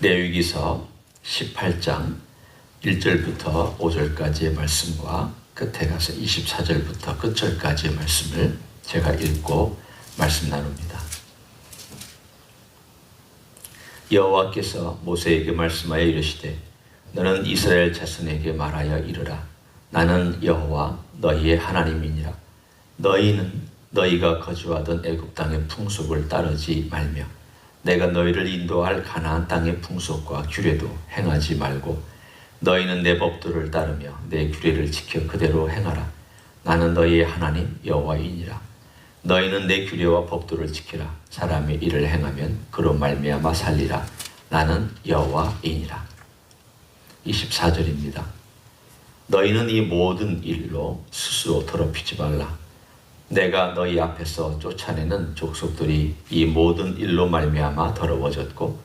레위기서 18장 1절부터 5절까지의 말씀과 끝에 가서 24절부터 끝절까지의 말씀을 제가 읽고 말씀 나눕니다. 여호와께서 모세에게 말씀하여 이르시되 너는 이스라엘 자손에게 말하여 이르라. 나는 여호와 너희의 하나님이니라. 너희는 너희가 거주하던 애굽 땅의 풍속을 따르지 말며 내가 너희를 인도할 가나안 땅의 풍속과 규례도 행하지 말고 너희는 내 법도를 따르며 내 규례를 지켜 그대로 행하라. 나는 너희의 하나님 여호와이니라. 너희는 내 규례와 법도를 지키라. 사람이 이를 행하면 그로 말미암아 살리라. 나는 여호와이니라. 24절입니다. 너희는 이 모든 일로 스스로 더럽히지 말라. 내가 너희 앞에서 쫓아내는 족속들이 이 모든 일로 말미암아 더러워졌고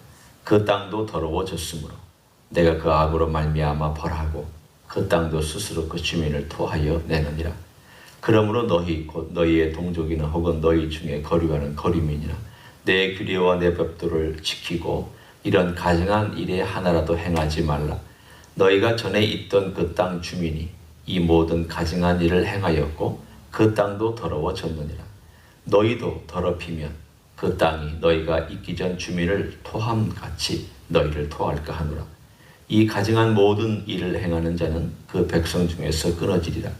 그 땅도 더러워졌으므로 내가 그 악으로 말미암아 벌하고 그 땅도 스스로 그 주민을 토하여 내느니라. 그러므로 너희 곧 너희의 동족이나 혹은 너희 중에 거류하는 거류민이나 내 규례와 내 법도를 지키고 이런 가증한 일에 하나라도 행하지 말라. 너희가 전에 있던 그 땅 주민이 이 모든 가증한 일을 행하였고 그 땅도 더러워졌느니라. 너희도 더럽히면 그 땅이 너희가 있기 전 주민을 토함같이 너희를 토할까 하노라. 이 가증한 모든 일을 행하는 자는 그 백성 중에서 끊어지리라.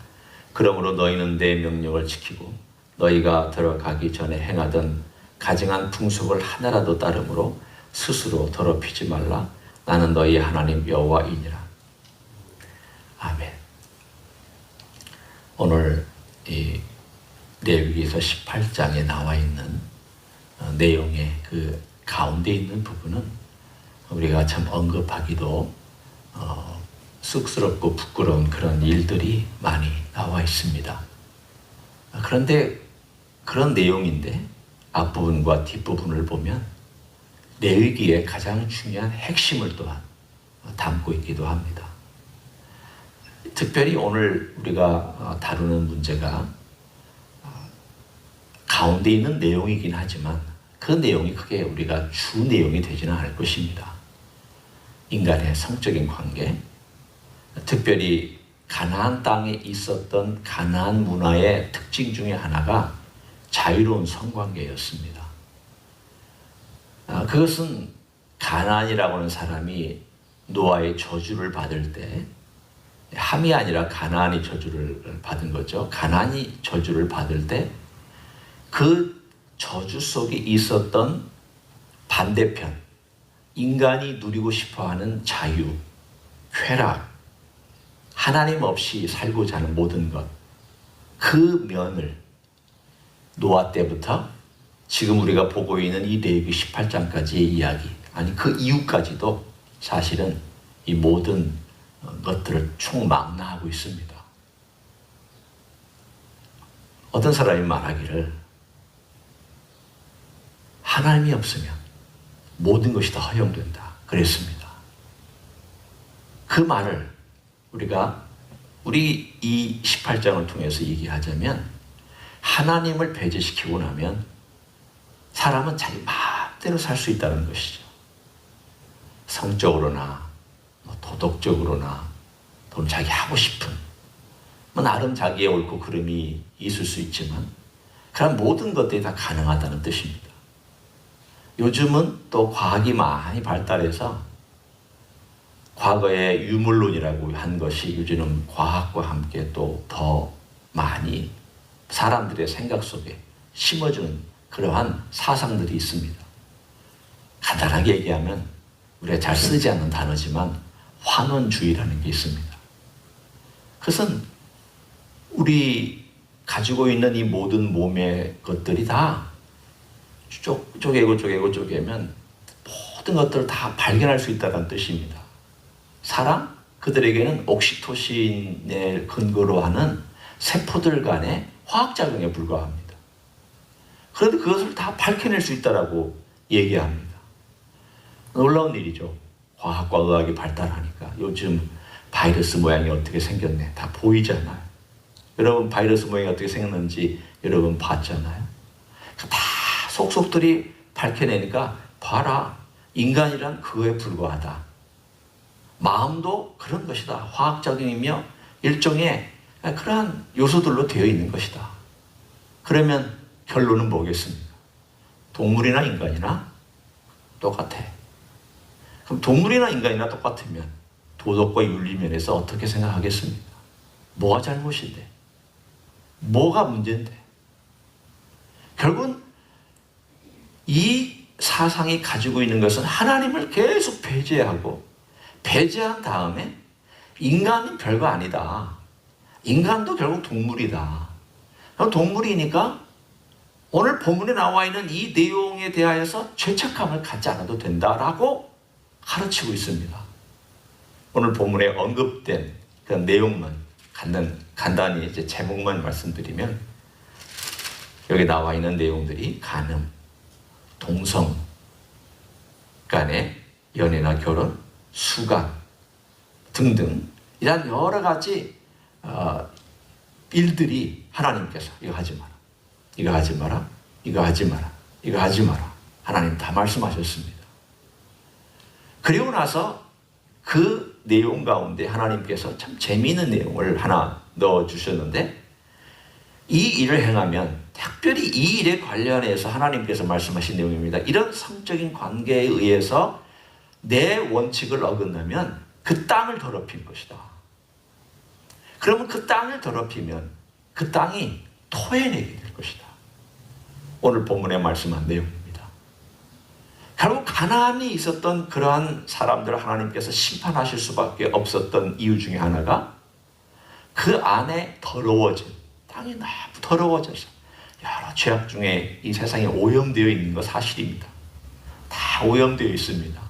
그러므로 너희는 내 명령을 지키고 너희가 들어가기 전에 행하던 가증한 풍속을 하나라도 따름으로 스스로 더럽히지 말라. 나는 너희 하나님 여호와이니라. 아멘. 오늘 이 레위기서 18장에 나와 있는 내용의 그 가운데 있는 부분은 우리가 참 언급하기도 쑥스럽고 부끄러운 그런 일들이 많이 나와 있습니다. 그런데 그런 내용인데 앞부분과 뒷부분을 보면 레위기의 가장 중요한 핵심을 또한 담고 있기도 합니다. 특별히 오늘 우리가 다루는 문제가 가운데 있는 내용이긴 하지만 그 내용이 크게 우리가 주 내용이 되지는 않을 것입니다. 인간의 성적인 관계, 특별히 가나안 땅에 있었던 가나안 문화의 특징 중에 하나가 자유로운 성관계였습니다. 그것은 가나안이라고 하는 사람이 노아의 저주를 받을 때 함이 아니라 가나안이 저주를 받은 거죠. 가나안이 저주를 받을 때 그 저주 속에 있었던 반대편, 인간이 누리고 싶어하는 자유, 쾌락, 하나님 없이 살고자 하는 모든 것, 그 면을 노아 때부터 지금 우리가 보고 있는 이 레위기 18장까지의 이야기, 아니 그 이후까지도 사실은 이 모든 것들을 총망라하고 있습니다. 어떤 사람이 말하기를 하나님이 없으면 모든 것이 다 허용된다 그랬습니다. 그 말을 우리 이 18장을 통해서 얘기하자면 하나님을 배제시키고 나면 사람은 자기 마음대로 살 수 있다는 것이죠. 성적으로나 도덕적으로나 또는 자기 하고 싶은 나름 자기의 옳고 그름이 있을 수 있지만 그런 모든 것들이 다 가능하다는 뜻입니다. 요즘은 또 과학이 많이 발달해서 과거에 유물론이라고 한 것이 요즘은 과학과 함께 또 더 많이 사람들의 생각 속에 심어주는 그러한 사상들이 있습니다. 간단하게 얘기하면 우리가 잘 쓰지 않는 단어지만 환원주의라는 게 있습니다. 그것은 우리 가지고 있는 이 모든 몸의 것들이 다 쪼개면 모든 것들을 다 발견할 수 있다는 뜻입니다. 사람, 그들에게는 옥시토신을 근거로 하는 세포들 간의 화학작용에 불과합니다. 그런데 그것을 다 밝혀낼 수 있다고 얘기합니다. 놀라운 일이죠. 과학과 의학이 발달하니까 요즘 바이러스 모양이 어떻게 생겼네 다 보이잖아요. 여러분 바이러스 모양이 어떻게 생겼는지 여러분 봤잖아요. 다 속속들이 밝혀내니까 봐라 인간이란 그거에 불과하다. 마음도 그런 것이다. 화학적이며 일종의 그러한 요소들로 되어 있는 것이다. 그러면 결론은 뭐겠습니까? 동물이나 인간이나 똑같아. 그럼 동물이나 인간이나 똑같으면 도덕과 윤리 면에서 어떻게 생각하겠습니까? 뭐가 잘못인데? 뭐가 문제인데? 결국은 이 사상이 가지고 있는 것은 하나님을 계속 배제하고 배제한 다음에 인간은 별거 아니다. 인간도 결국 동물이다. 그럼 동물이니까 오늘 본문에 나와 있는 이 내용에 대하여서 죄책감을 갖지 않아도 된다라고 가르치고 있습니다. 오늘 본문에 언급된 그 내용만 간단히 이제 제목만 말씀드리면 여기 나와 있는 내용들이 간음, 동성 간의 연애나 결혼, 수간 등등 이런 여러 가지 일들이 하나님께서 이거 하지 마라, 이거 하지 마라, 이거 하지 마라, 이거 하지 마라 하나님 다 말씀하셨습니다. 그리고 나서 그 내용 가운데 하나님께서 참 재미있는 내용을 하나 넣어주셨는데 이 일을 행하면 특별히 이 일에 관련해서 하나님께서 말씀하신 내용입니다. 이런 성적인 관계에 의해서 내 원칙을 어긋나면 그 땅을 더럽힌 것이다. 그러면 그 땅을 더럽히면 그 땅이 토해내게 될 것이다. 오늘 본문에 말씀한 내용입니다. 결국 가나안이 있었던 그러한 사람들을 하나님께서 심판하실 수밖에 없었던 이유 중에 하나가 그 안에 더러워진 땅이 너무 더러워져서 여러 죄악 중에 이 세상에 오염되어 있는 거 사실입니다. 다 오염되어 있습니다.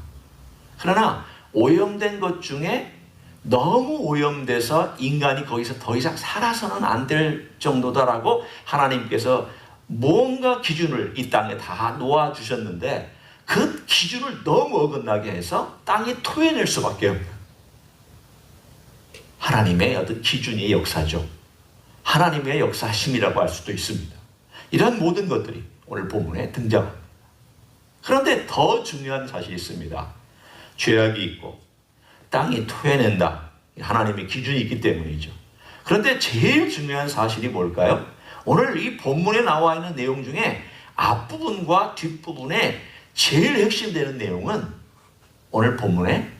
그러나 오염된 것 중에 너무 오염돼서 인간이 거기서 더 이상 살아서는 안 될 정도다라고 하나님께서 뭔가 기준을 이 땅에 다 놓아주셨는데 그 기준을 너무 어긋나게 해서 땅이 토해낼 수밖에 없는 하나님의 어떤 기준의 역사죠. 하나님의 역사심이라고 할 수도 있습니다. 이런 모든 것들이 오늘 본문에 등장합니다. 그런데 더 중요한 사실이 있습니다. 죄악이 있고 땅이 토해낸다. 하나님의 기준이 있기 때문이죠. 그런데 제일 중요한 사실이 뭘까요? 오늘 이 본문에 나와 있는 내용 중에 앞부분과 뒷부분에 제일 핵심되는 내용은 오늘 본문의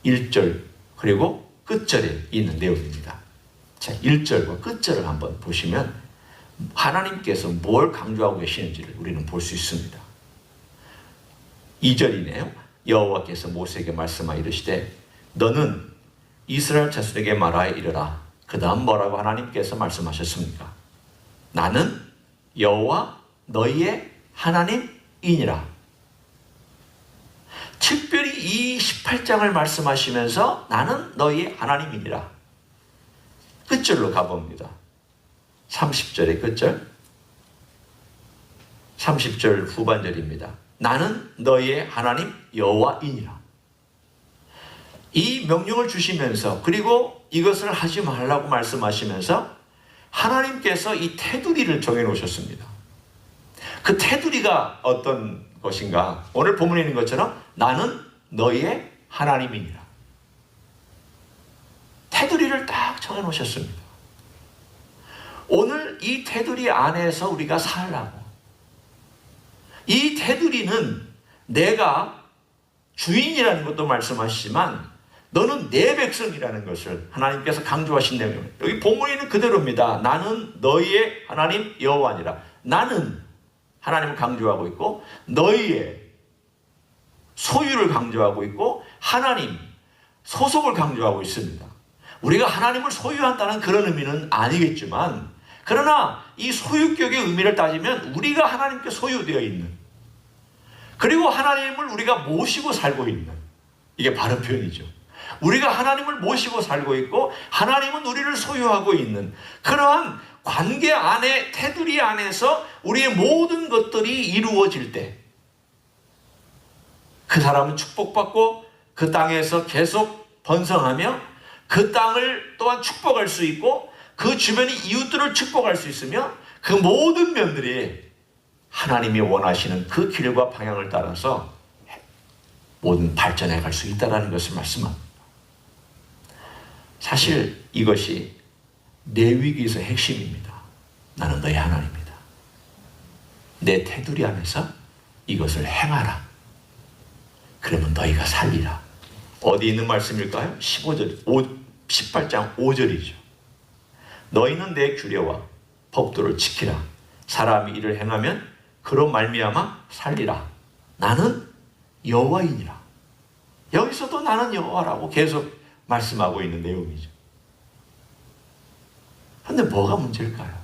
1절 그리고 끝절에 있는 내용입니다. 자, 1절과 끝절을 한번 보시면 하나님께서 뭘 강조하고 계시는지를 우리는 볼 수 있습니다. 2절이네요. 여호와께서 모세에게 말씀하여 이르시되 너는 이스라엘 자손에게 말하여 이르라. 그 다음 뭐라고 하나님께서 말씀하셨습니까? 나는 여호와 너희의 하나님이니라. 특별히 이 18장을 말씀하시면서 나는 너희의 하나님이니라. 끝절로 가봅니다. 30절의 끝절, 30절 후반절입니다. 나는 너희의 하나님 여호와이니라. 이 명령을 주시면서 그리고 이것을 하지 말라고 말씀하시면서 하나님께서 이 테두리를 정해놓으셨습니다. 그 테두리가 어떤 것인가? 오늘 본문에 있는 것처럼 나는 너희의 하나님이니라. 테두리를 딱 정해놓으셨습니다. 오늘 이 테두리 안에서 우리가 살라고. 이 테두리는 내가 주인이라는 것도 말씀하시지만 너는 내 백성이라는 것을 하나님께서 강조하신 내용입니다. 여기 본문에는 그대로입니다. 나는 너희의 하나님 여호와니라. 나는 하나님을 강조하고 있고 너희의 소유를 강조하고 있고 하나님 소속을 강조하고 있습니다. 우리가 하나님을 소유한다는 그런 의미는 아니겠지만 그러나 이 소유격의 의미를 따지면 우리가 하나님께 소유되어 있는 그리고 하나님을 우리가 모시고 살고 있는 이게 바른 표현이죠. 우리가 하나님을 모시고 살고 있고 하나님은 우리를 소유하고 있는 그러한 관계 안에 테두리 안에서 우리의 모든 것들이 이루어질 때 그 사람은 축복받고 그 땅에서 계속 번성하며 그 땅을 또한 축복할 수 있고 그 주변의 이웃들을 축복할 수 있으며 그 모든 면들이 하나님이 원하시는 그 길과 방향을 따라서 모든 발전해 갈 수 있다는 것을 말씀합니다. 사실 이것이 레위기에서 핵심입니다. 나는 너희 하나님이다. 내 테두리 안에서 이것을 행하라. 그러면 너희가 살리라. 어디 있는 말씀일까요? 18장 5절이죠. 너희는 내 규례와 법도를 지키라. 사람이 이를 행하면 그로 말미암아 살리라. 나는 여호와이니라. 여기서도 나는 여호와라고 계속 말씀하고 있는 내용이죠. 그런데 뭐가 문제일까요?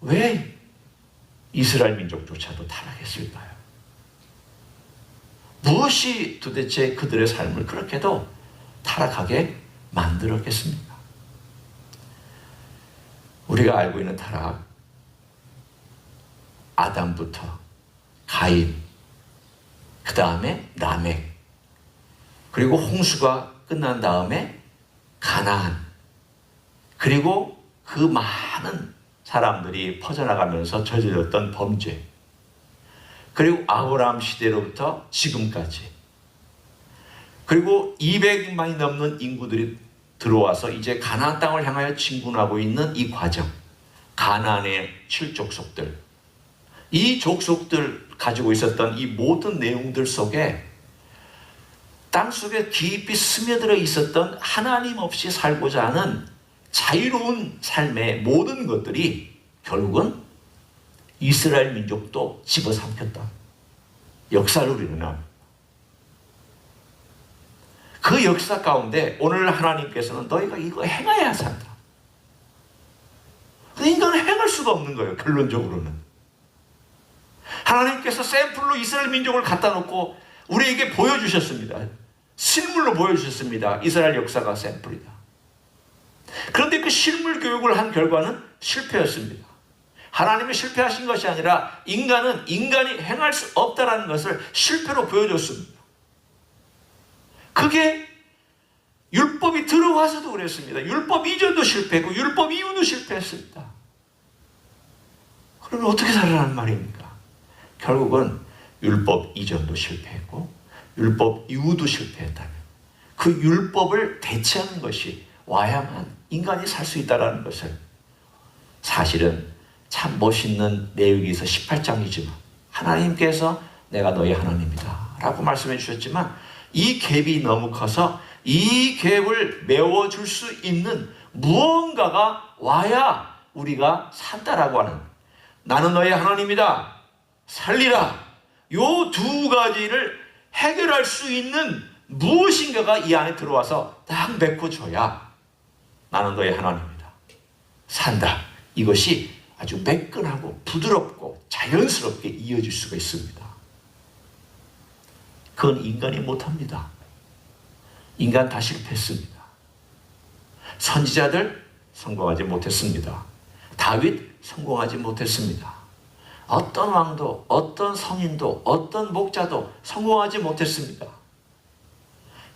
왜 이스라엘 민족조차도 타락했을까요? 무엇이 도대체 그들의 삶을 그렇게도 타락하게 만들었겠습니까? 우리가 알고 있는 타락, 아담부터 가인, 그 다음에 라멕, 그리고 홍수가 끝난 다음에 가나안, 그리고 그 많은 사람들이 퍼져나가면서 저질렀던 범죄, 그리고 아브라함 시대로부터 지금까지, 그리고 200만이 넘는 인구들이 들어와서 이제 가나안 땅을 향하여 진군하고 있는 이 과정, 가나안의 7족속들, 이 족속들 가지고 있었던 이 모든 내용들 속에 땅속에 깊이 스며들어 있었던 하나님 없이 살고자 하는 자유로운 삶의 모든 것들이 결국은 이스라엘 민족도 집어삼켰다. 역사로 일어납니다. 그 역사 가운데 오늘 하나님께서는 너희가 이거 행해야 산다. 인간은 행할 수가 없는 거예요. 결론적으로는. 하나님께서 샘플로 이스라엘 민족을 갖다 놓고 우리에게 보여주셨습니다. 실물로 보여주셨습니다. 이스라엘 역사가 샘플이다. 그런데 그 실물 교육을 한 결과는 실패였습니다. 하나님이 실패하신 것이 아니라 인간이 행할 수 없다는 것을 실패로 보여줬습니다. 그게 율법이 들어와서도 그랬습니다. 율법 이전도 실패했고 율법 이후도 실패했습니다. 그러면 어떻게 살아라는 말입니까? 결국은 율법 이전도 실패했고 율법 이후도 실패했다면 그 율법을 대체하는 것이 와야만 인간이 살 수 있다는 것을, 사실은 참 멋있는 레위기서 18장이지만 하나님께서 내가 너희 하나님이다 라고 말씀해 주셨지만 이 갭이 너무 커서 이 갭을 메워줄 수 있는 무언가가 와야 우리가 산다라고 하는, 나는 너희 하나님이다, 살리라, 요 두 가지를 해결할 수 있는 무엇인가가 이 안에 들어와서 딱 메꿔줘야 나는 너희 하나님이다, 산다, 이것이 아주 매끈하고 부드럽고 자연스럽게 이어질 수가 있습니다. 그건 인간이 못합니다. 인간 다 실패했습니다. 선지자들 성공하지 못했습니다. 다윗 성공하지 못했습니다. 어떤 왕도, 어떤 성인도, 어떤 목자도 성공하지 못했습니다.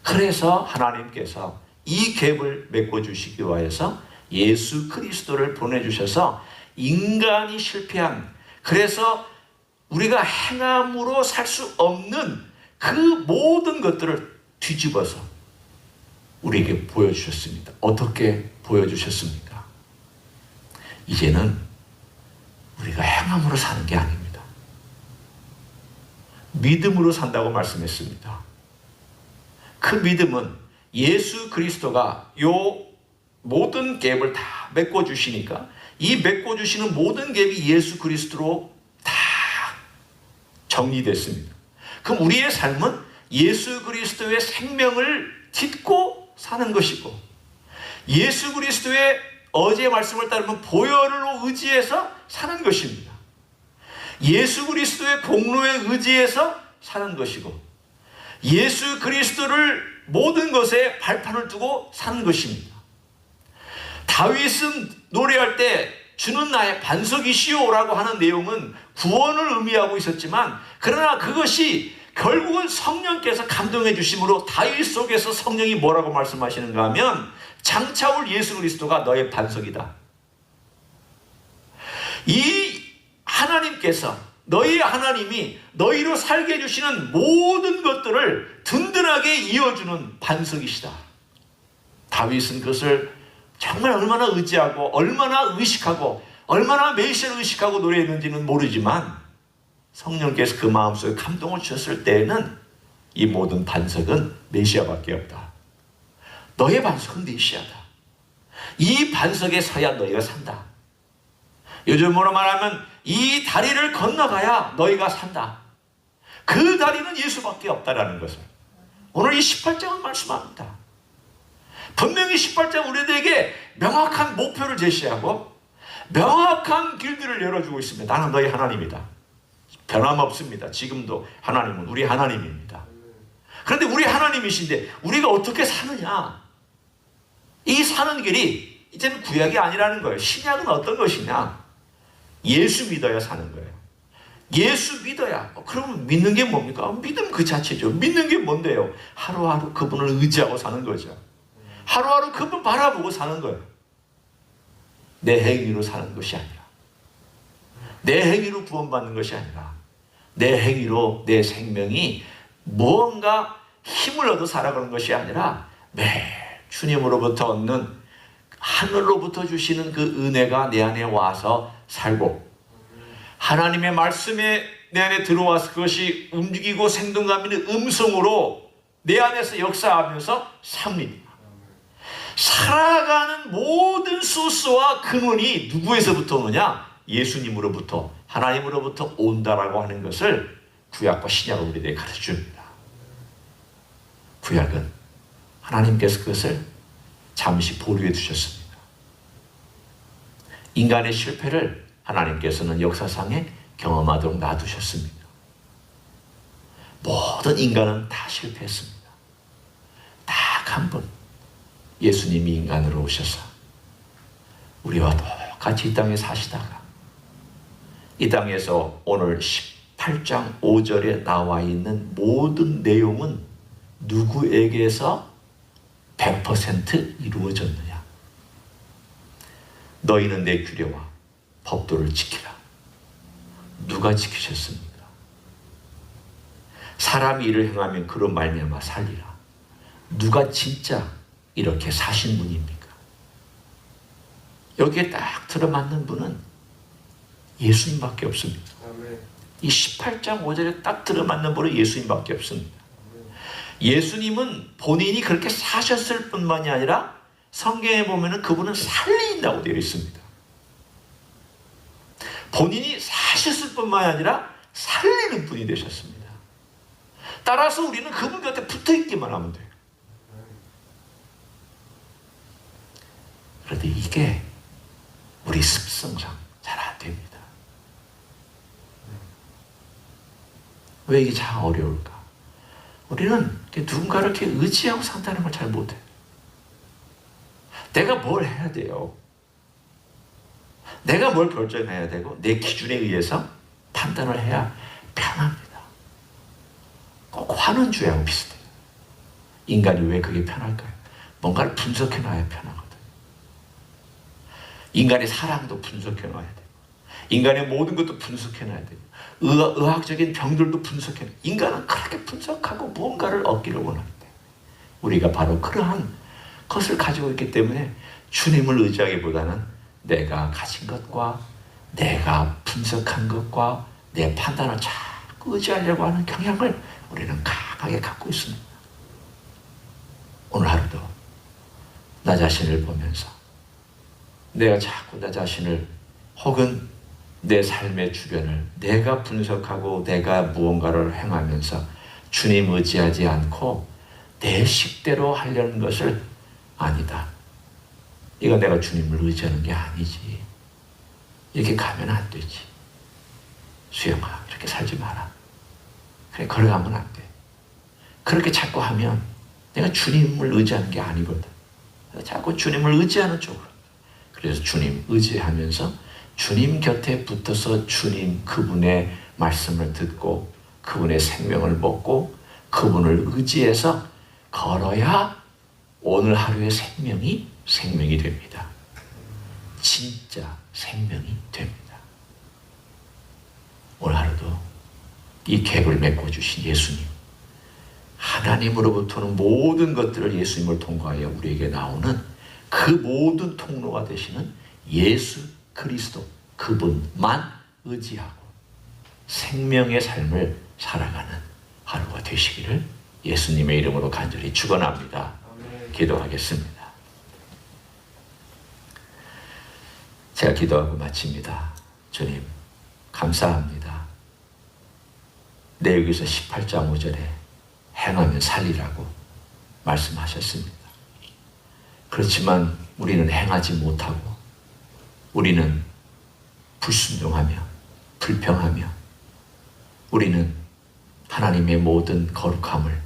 그래서 하나님께서 이 갭을 메꿔주시기 위해서 예수 그리스도를 보내주셔서 인간이 실패한, 그래서 우리가 행함으로 살 수 없는 그 모든 것들을 뒤집어서 우리에게 보여주셨습니다. 어떻게 보여주셨습니까? 이제는 우리가 행함으로 사는 게 아닙니다. 믿음으로 산다고 말씀했습니다. 그 믿음은 예수 그리스도가 요 모든 갭을 다 메꿔주시니까 이 메꿔주시는 모든 갭이 예수 그리스도로 다 정리됐습니다. 그럼 우리의 삶은 예수 그리스도의 생명을 딛고 사는 것이고, 예수 그리스도의 어제의 말씀을 따르면 보혈로 의지해서 사는 것입니다. 예수 그리스도의 공로에 의지해서 사는 것이고, 예수 그리스도를 모든 것에 발판을 두고 사는 것입니다. 다윗은 노래할 때 주는 나의 반석이시오라고 하는 내용은 구원을 의미하고 있었지만, 그러나 그것이 결국은 성령께서 감동해 주심으로 다윗 속에서 성령이 뭐라고 말씀하시는가 하면 장차 올 예수 그리스도가 너의 반석이다. 이 하나님께서 너희 하나님이 너희로 살게 해주시는 모든 것들을 든든하게 이어주는 반석이시다. 다윗은 그것을 정말 얼마나 의지하고 얼마나 의식하고 얼마나 메시아를 의식하고 노래했는지는 모르지만 성령께서 그 마음속에 감동을 주셨을 때에는 이 모든 반석은 메시아밖에 없다. 너의 반석은 메시아다. 이 반석에 서야 너희가 산다. 요즘으로 말하면 이 다리를 건너가야 너희가 산다. 그 다리는 예수밖에 없다라는 것을 오늘 이 18장은 말씀합니다. 분명히 18장 우리들에게 명확한 목표를 제시하고 명확한 길들을 열어주고 있습니다. 나는 너희 하나님이다. 변함없습니다. 지금도 하나님은 우리 하나님입니다. 그런데 우리 하나님이신데 우리가 어떻게 사느냐? 이 사는 길이 이제는 구약이 아니라는 거예요. 신약은 어떤 것이냐? 예수 믿어야 사는 거예요. 예수 믿어야. 그러면 믿는 게 뭡니까? 믿음 그 자체죠. 믿는 게 뭔데요? 하루하루 그분을 의지하고 사는 거죠. 하루하루 그분 바라보고 사는 거예요. 내 행위로 사는 것이 아니라, 내 행위로 구원받는 것이 아니라, 내 행위로 내 생명이 무언가 힘을 얻어 살아가는 것이 아니라 매일 주님으로부터 얻는 하늘로부터 주시는 그 은혜가 내 안에 와서 살고 하나님의 말씀에 내 안에 들어와서 그것이 움직이고 생동감 있는 음성으로 내 안에서 역사하면서 삽니다. 살아가는 모든 소스와 근원이 누구에서부터 오느냐? 예수님으로부터, 하나님으로부터 온다라고 하는 것을 구약과 신약은 우리에게 가르쳐줍니다. 구약은 하나님께서 그것을 잠시 보류해 두셨습니다. 인간의 실패를 하나님께서는 역사상에 경험하도록 놔두셨습니다. 모든 인간은 다 실패했습니다. 딱 한 번 예수님이 인간으로 오셔서 우리와 똑같이 이 땅에 사시다가 이 땅에서 오늘 18장 5절에 나와 있는 모든 내용은 누구에게서 100% 이루어졌느냐? 너희는 내 규례와 법도를 지키라. 누가 지키셨습니까? 사람이 이를 행하면 그로 말미암아 살리라. 누가 진짜 이렇게 사신 분입니까? 여기에 딱 들어맞는 분은 예수님밖에 없습니다. 이 18장 5절에 딱 들어맞는 분은 예수님밖에 없습니다. 예수님은 본인이 그렇게 사셨을 뿐만이 아니라 성경에 보면 그분은 살리신다고 되어 있습니다. 본인이 사셨을 뿐만이 아니라 살리는 분이 되셨습니다. 따라서 우리는 그분 곁에 붙어 있기만 하면 돼요. 그런데 이게 우리 습성상 잘 안 됩니다. 왜 이게 참 어려울까? 우리는 누군가를 이렇게 의지하고 산다는 걸 잘 못해요. 내가 뭘 해야 돼요? 내가 뭘 결정해야 되고 내 기준에 의해서 판단을 해야 편합니다. 꼭 화는 주의하고 비슷해요. 인간이 왜 그게 편할까요? 뭔가를 분석해놔야 편하거든요. 인간의 사랑도 분석해놔야 돼요. 인간의 모든 것도 분석해놔야 돼요. 의학적인 병들도 분석해놔야 돼요. 인간은 그렇게 분석하고 무언가를 얻기를 원하는데 우리가 바로 그러한 것을 가지고 있기 때문에 주님을 의지하기보다는 내가 가진 것과 내가 분석한 것과 내 판단을 자꾸 의지하려고 하는 경향을 우리는 강하게 갖고 있습니다. 오늘 하루도 나 자신을 보면서 내가 자꾸 나 자신을 혹은 내 삶의 주변을 내가 분석하고 내가 무언가를 행하면서 주님 의지하지 않고 내 식대로 하려는 것을 아니다. 이거 내가 주님을 의지하는 게 아니지. 이렇게 가면 안 되지. 수영아, 이렇게 살지 마라. 그래, 걸어가면 안 돼. 그렇게 자꾸 하면 내가 주님을 의지하는 게 아니거든. 자꾸 주님을 의지하는 쪽으로. 그래서 주님 의지하면서 주님 곁에 붙어서 주님 그분의 말씀을 듣고 그분의 생명을 먹고 그분을 의지해서 걸어야 오늘 하루의 생명이 됩니다. 진짜 생명이 됩니다. 오늘 하루도 이 갭을 메꿔주신 예수님, 하나님으로부터는 모든 것들을 예수님을 통과하여 우리에게 나오는 그 모든 통로가 되시는 예수 그리스도, 그분만 의지하고 생명의 삶을 살아가는 하루가 되시기를 예수님의 이름으로 간절히 축원합니다. 기도하겠습니다. 제가 기도하고 마칩니다. 주님, 감사합니다. 내 여기서 18장 5절에 행하면 살리라고 말씀하셨습니다. 그렇지만 우리는 행하지 못하고 우리는 불순종하며 불평하며 우리는 하나님의 모든 거룩함을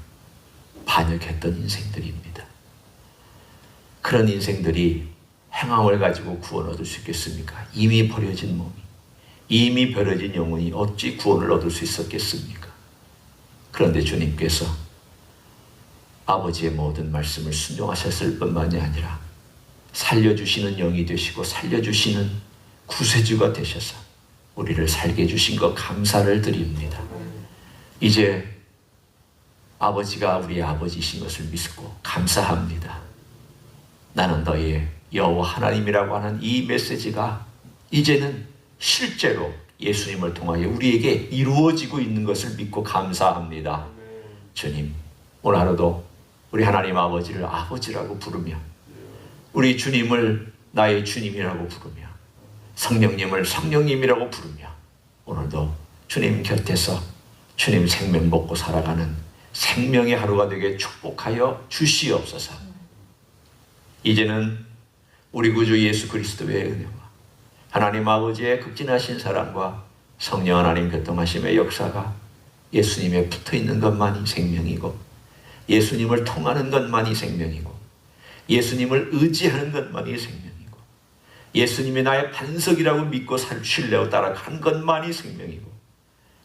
반역했던 인생들입니다. 그런 인생들이 행함을 가지고 구원 얻을 수 있겠습니까? 이미 버려진 몸이, 이미 버려진 영혼이 어찌 구원을 얻을 수 있었겠습니까? 그런데 주님께서 아버지의 모든 말씀을 순종하셨을 뿐만이 아니라 살려주시는 영이 되시고 살려주시는 구세주가 되셔서 우리를 살게 해주신 것 감사를 드립니다. 이제 아버지가 우리의 아버지이신 것을 믿고 감사합니다. 나는 너의 여호와 하나님이라고 하는 이 메시지가 이제는 실제로 예수님을 통하여 우리에게 이루어지고 있는 것을 믿고 감사합니다. 주님, 오늘 하루도 우리 하나님 아버지를 아버지라고 부르며 우리 주님을 나의 주님이라고 부르며 성령님을 성령님이라고 부르며 오늘도 주님 곁에서 주님 생명 먹고 살아가는 생명의 하루가 되게 축복하여 주시옵소서. 이제는 우리 구주 예수 그리스도의 은혜와 하나님 아버지의 극진하신 사랑과 성령 하나님 교통하심의 역사가 예수님에 붙어있는 것만이 생명이고 예수님을 통하는 것만이 생명이고 예수님을 의지하는 것만이 생명이고 예수님이 나의 반석이라고 믿고 신뢰하고 따라가는 것만이 생명이고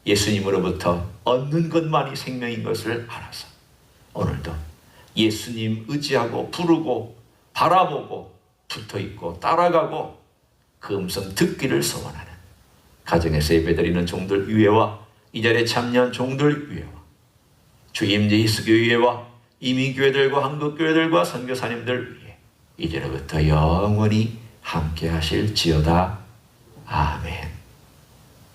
예수님으로부터 얻는 것만이 생명인 것을 알아서 오늘도 예수님 의지하고 부르고 바라보고 붙어있고 따라가고 그 음성 듣기를 소원하는 가정에서 예배드리는 종들 위에와 이 자리에 참여한 종들 위에와 주임 예수교회 위에와 이민교회들과 한국교회들과 선교사님들 위에 이제로부터 영원히 함께 하실지어다. 아멘.